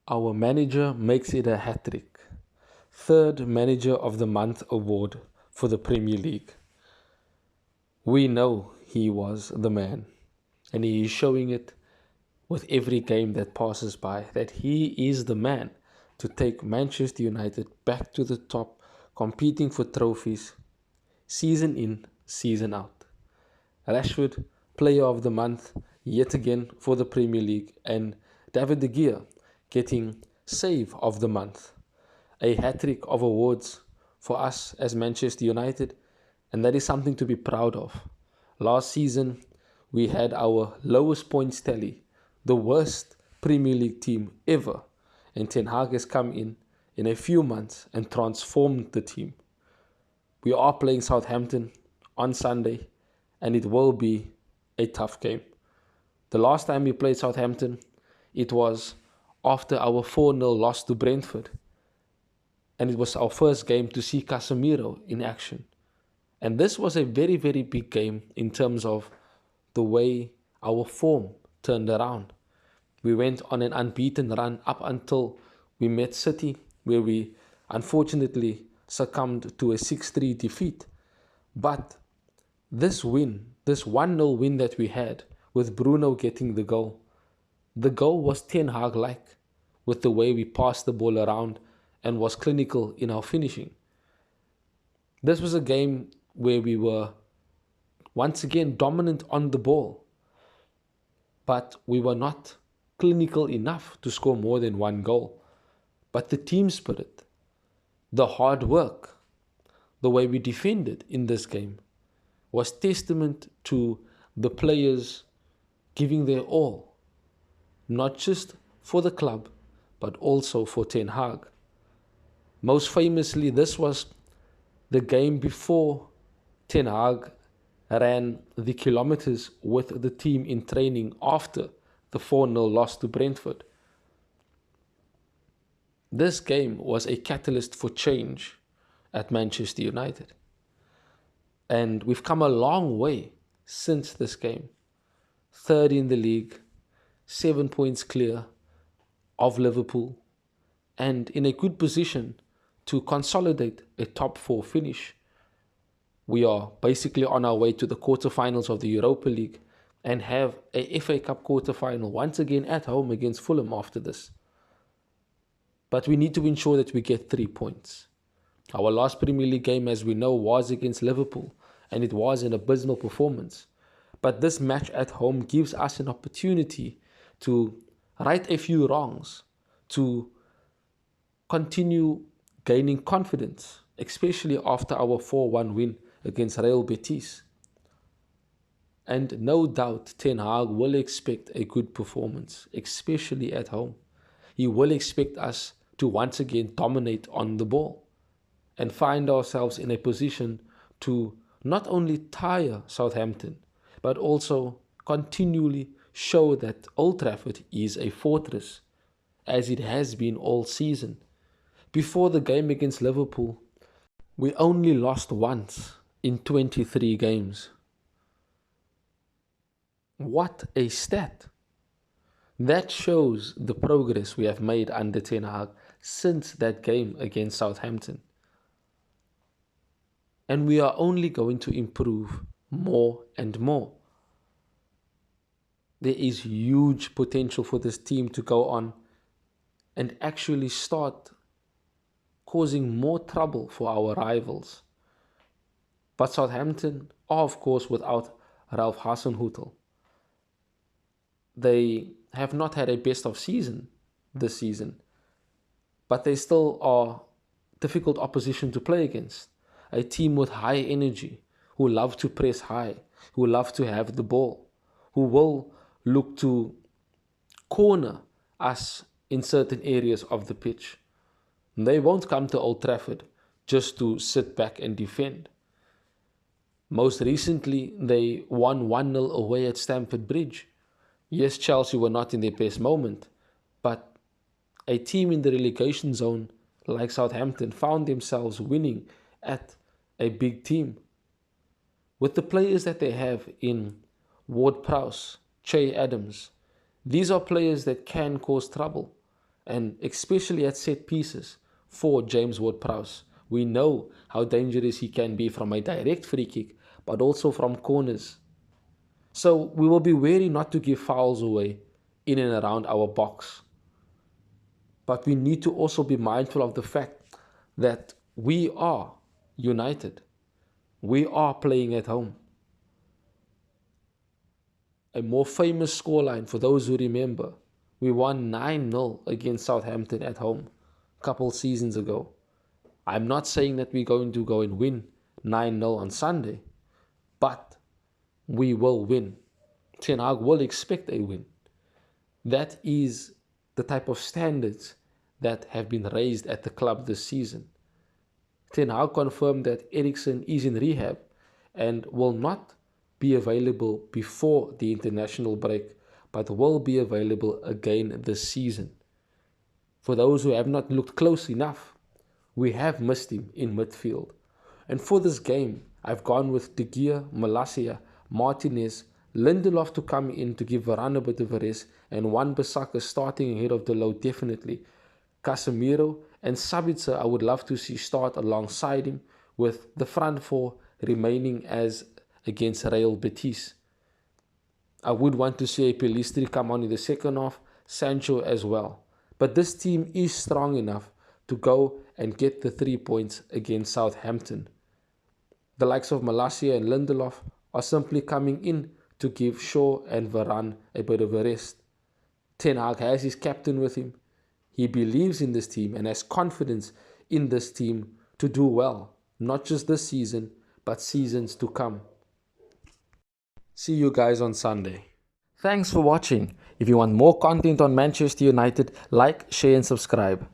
Our manager makes it a hat-trick. Third Manager of the Month award for the Premier League. We know he was the man, and he is showing it with every game that passes by that he is the man to take Manchester United back to the top, competing for trophies season in, season out. Rashford, Player of the Month, yet again for the Premier League, and David De Gea getting Save of the Month. A hat-trick of awards for us as Manchester United, and that is something to be proud of. Last season, we had our lowest points tally, the worst Premier League team ever, and Ten Hag has come in a few months and transformed the team. We are playing Southampton on Sunday, and it will be a tough game. The last time we played Southampton, it was after our 4-0 loss to Brentford. And it was our first game to see Casemiro in action. And this was a very, very big game in terms of the way our form turned around. We went on an unbeaten run up until we met City, where we unfortunately succumbed to a 6-3 defeat. But this win, this 1-0 win that we had with Bruno getting the goal was Ten Hag-like with the way we passed the ball around and was clinical in our finishing. This was a game where we were once again dominant on the ball, but we were not clinical enough to score more than one goal. But the team spirit, the hard work, the way we defended in this game was testament to the players giving their all, not just for the club, but also for Ten Hag. Most famously, this was the game before Ten Hag ran the kilometers with the team in training after the 4-0 loss to Brentford. This game was a catalyst for change at Manchester United. And we've come a long way since this game. Third in the league, 7 points clear of Liverpool, and in a good position to consolidate a top 4 finish. We are basically on our way to the quarterfinals of the Europa League and have a FA Cup quarterfinal once again at home against Fulham after this. But we need to ensure that we get 3 points. Our last Premier League game, as we know, was against Liverpool, and it was an abysmal performance. But this match at home gives us an opportunity to right a few wrongs, to continue gaining confidence, especially after our 4-1 win against Real Betis. And no doubt Ten Hag will expect a good performance, especially at home. He will expect us to once again dominate on the ball and find ourselves in a position to not only tire Southampton, but also continually show that Old Trafford is a fortress, as it has been all season. Before the game against Liverpool, we only lost once in 23 games. What a stat! That shows the progress we have made under Ten Hag since that game against Southampton. And we are only going to improve more and more. There is huge potential for this team to go on and actually start causing more trouble for our rivals. But Southampton are, of course, without Ralph Hasenhüttl. They have not had a best of season this season, but they still are difficult opposition to play against. A team with high energy, who love to press high, who love to have the ball, who will look to corner us in certain areas of the pitch. They won't come to Old Trafford just to sit back and defend. Most recently, they won 1-0 away at Stamford Bridge. Yes, Chelsea were not in their best moment, but a team in the relegation zone like Southampton found themselves winning at a big team. With the players that they have in Ward-Prowse, Che Adams, these are players that can cause trouble. and especially at set pieces for James Ward-Prowse. We know how dangerous he can be from a direct free kick, but also from corners. So we will be wary not to give fouls away in and around our box. But we need to also be mindful of the fact that we are united. We are playing at home. A more famous scoreline for those who remember, we won 9-0 against Southampton at home a couple seasons ago. I'm not saying that we're going to go and win 9-0 on Sunday, but we will win. Ten Hag will expect a win. That is the type of standards that have been raised at the club this season. Ten Hag confirmed that Eriksen is in rehab and will not be available before the international break, but will be available again this season. For those who have not looked close enough, we have missed him in midfield. And for this game, I've gone with De Gea, Malacia, Martinez, Lindelof to come in to give Varane a bit of a rest, and Wan-Bissaka starting ahead of Dalot definitely. Casemiro and Sabitzer I would love to see start alongside him, with the front four remaining as against Real Betis. I would want to see a Pelistri come on in the second half, Sancho as well. But this team is strong enough to go and get the 3 points against Southampton. The likes of Malacia and Lindelof are simply coming in to give Shaw and Varane a bit of a rest. Ten Hag has his captain with him. He believes in this team and has confidence in this team to do well, not just this season, but seasons to come. See you guys on Sunday. Thanks for watching. If you want more content on Manchester United, like, share and subscribe.